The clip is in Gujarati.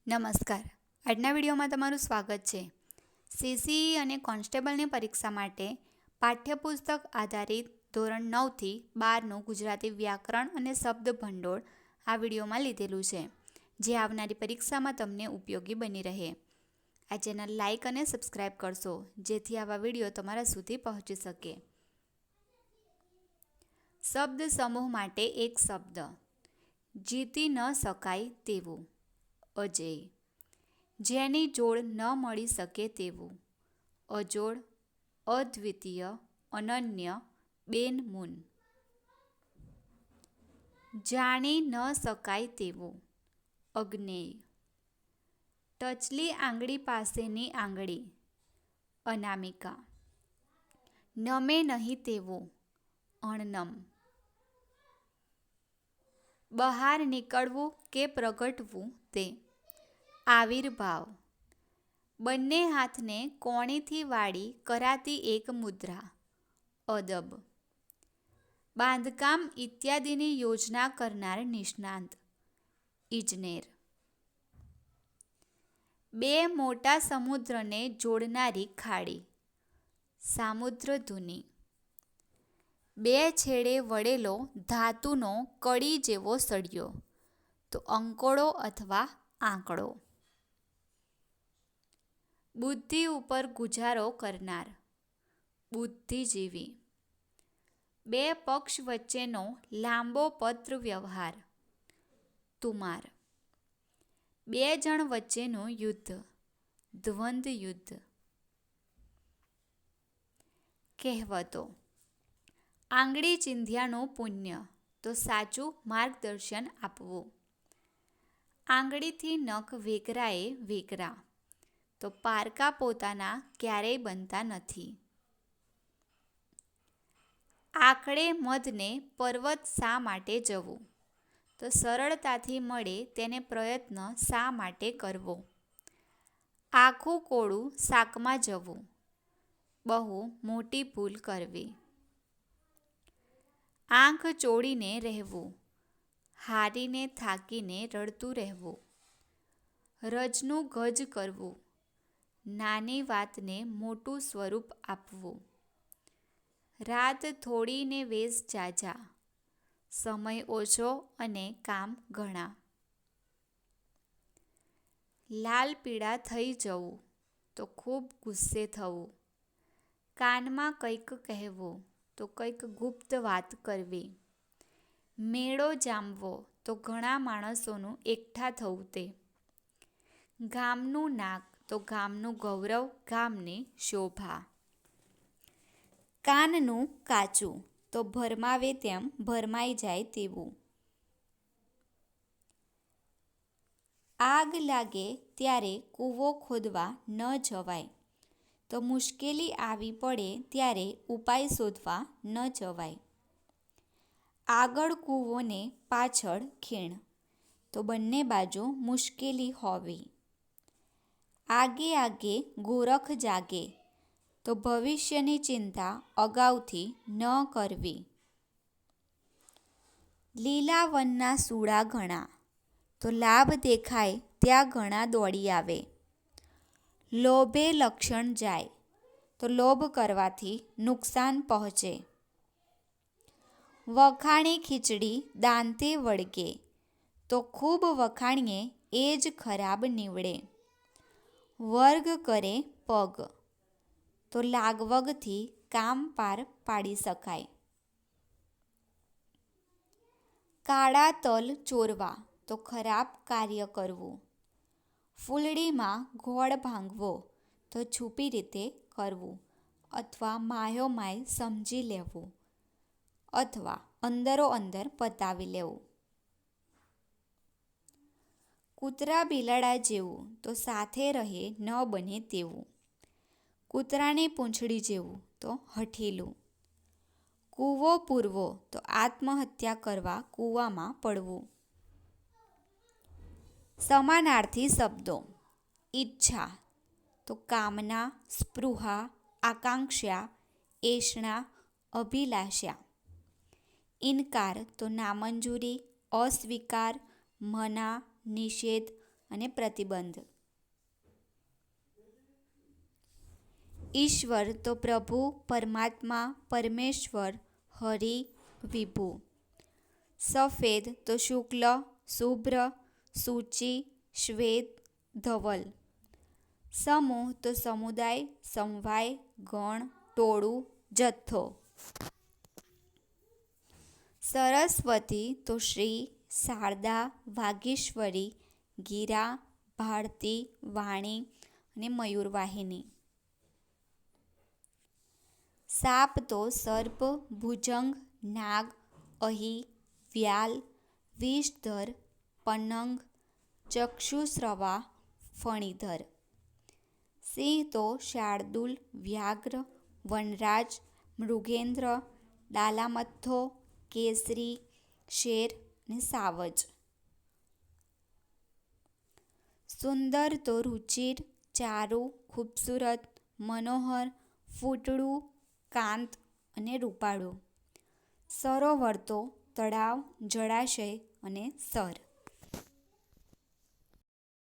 નમસ્કાર. આજના વિડીયોમાં તમારું સ્વાગત છે. સીસીઈ અને કોન્સ્ટેબલની પરીક્ષા માટે પાઠ્યપુસ્તક આધારિત ધોરણ 9થી 12નું ગુજરાતી વ્યાકરણ અને શબ્દ ભંડોળ આ વિડીયોમાં લીધેલું છે, જે આવનારી પરીક્ષામાં તમને ઉપયોગી બની રહે. આ ચેનલ લાઇક અને સબસ્ક્રાઈબ કરશો, જેથી આવા વિડીયો તમારા સુધી પહોંચી શકે. શબ્દ સમૂહ માટે એક શબ્દ. જીતી ન શકાય તેવું. અજેય. જેની જોડ ન મળી શકે તેવું. અજોડ, અદ્વિતીય, અનન્ય, બેનમૂન. જાણી ન શકાય તેવું. અજ્ઞેય. ટચલી આંગળી પાસેની આંગળી. અનામિકા. નમે નહીં તેવું. અણનમ. બહાર નીકળવું કે પ્રગટવું તે. આવિર્ભાવ. બંને હાથને કોણીથી વાળી કરાતી એક મુદ્રા. અદબ. બાંધકામ ઇત્યાદિની યોજના કરનાર નિષ્ણાંત. ઇજનેર. બે મોટા સમુદ્રને જોડનારી ખાડી. સામુદ્રધુની. બે છેડે વળેલો ધાતુનો કડી જેવો સળિયો, તો અંકોડો અથવા આંકડો. બુદ્ધિ ઉપર ગુજારો કરનાર. બુદ્ધિજીવી. બે પક્ષ વચ્ચેનો લાંબો પત્ર વ્યવહાર. તુમાર. બે જણ વચ્ચેનું યુદ્ધ. દ્વંદ્વ યુદ્ધ. કહેવતો. આંગળી ચીંધ્યાનું પુણ્ય, તો સાચું માર્ગદર્શન આપવું. આંગળીથી નખ વેકરાએ વેકરા, તો પારકા પોતાના ક્યારેય બનતા નથી. આખડે મધને પર્વત શા માટે જવું, તો સરળતાથી મળે તેને પ્રયત્ન શા માટે કરવો. આખું કોળું શાકમાં જવું, બહુ મોટી ભૂલ કરવી. આંખ ચોળીને રહેવું, હારીને થાકીને રડતું રહેવું. રજનું ગજ કરવું, નાની વાતને મોટું સ્વરૂપ આપવું. રાત થોડી ને વેશ ઝાઝા, સમય ઓછો અને કામ ઘણા. લાલ પીળા થઈ જવું, તો ખૂબ ગુસ્સે થવું. કાનમાં કંઈક કહેવું, તો કંઈક ગુપ્ત વાત કરવી. મેળો જામવો, તો ઘણા માણસોનું એકઠા થવું તે. ગામનું નાક, તો ગામનું ગૌરવ, ગામની શોભા. કાનનું કાચું, તો ભરમાવે તેમ ભરમાઈ જાય તેવું. આગ લાગે ત્યારે કૂવો ખોદવા ન જવાય, તો મુશ્કેલી આવી પડે ત્યારે ઉપાય શોધવા ન જવાય. આગળ કૂવો ને પાછળ ખીણ, તો બંને બાજુ મુશ્કેલી હોવી. આગે આગે ગોરખ જાગે, તો ભવિષ્યની ચિંતા અગાઉથી ન કરવી. લીલા વનના સૂડા ઘણા, તો લાભ દેખાય ત્યાં ઘણા દોડી આવે. લોભે લક્ષણ જાય, તો લોભ કરવાથી નુકસાન પહોંચે. વખાણી ખીચડી દાંતે વળગે, તો ખૂબ વખાણીએ એ જ ખરાબ નીવડે. વર્ગ કરે પગ, તો લાગવગથી કામ પાર પાડી શકાય. કાળા તલ ચોરવા, તો ખરાબ કાર્ય કરવું. ફૂલડીમાં ગોળ ભાંગવો, તો છુપી રીતે કરવું, અથવા માયોમાય સમજી લેવું, અથવા અંદરો અંદર પતાવી લેવું. કૂતરા બિલાડા જેવું, તો સાથે રહે ન બને તેવું. કૂતરાની પૂંછડી જેવું, તો હઠીલું. કૂવો પૂરવો, તો આત્મહત્યા કરવા કૂવામાં પડવું. સમાનાર્થી શબ્દો. ઈચ્છા, તો કામના, સ્પૃહા, આકાંક્ષા, એષણા, અભિલાષા. ઇનકાર, તો નામંજૂરી, અસ્વીકાર, મના, નિષેધ અને પ્રતિબંધ. ઈશ્વર તો પ્રભુ, પરમાત્મા, પરમેશ્વર, હરિ, વિભુ. સફેદ તો શુક્લ, શુભ્ર, સૂચિ, શ્વેત, ધવલ. સમૂહ તો સમુદાય, સમવાય, ગણ, ટોળું, જથ્થો. સરસ્વતી તો શ્રી, શારદા, વાગીશ્વરી, ગીરા, ભારતી, વાણી અને મયુરવાહિની. સાપ તો સર્પ, ભુજંગ, નાગ, અહી, વ્યાલ, વિષધર, પનંગ, ચક્ષુશ્રવા, ફણીધર. સિંહ તો શાર્દૂલ, વ્યાઘ્ર, વનરાજ, મૃગેન્દ્ર, ડાલામથ્થો, કેસરી, શેર અને સાવજ. સુંદર તો રુચિર, ચારુ, ખૂબસૂરત, મનોહર, ફૂટડું, કાંત અને રૂપાળું. સરોવર તો તળાવ, જળાશય અને સર.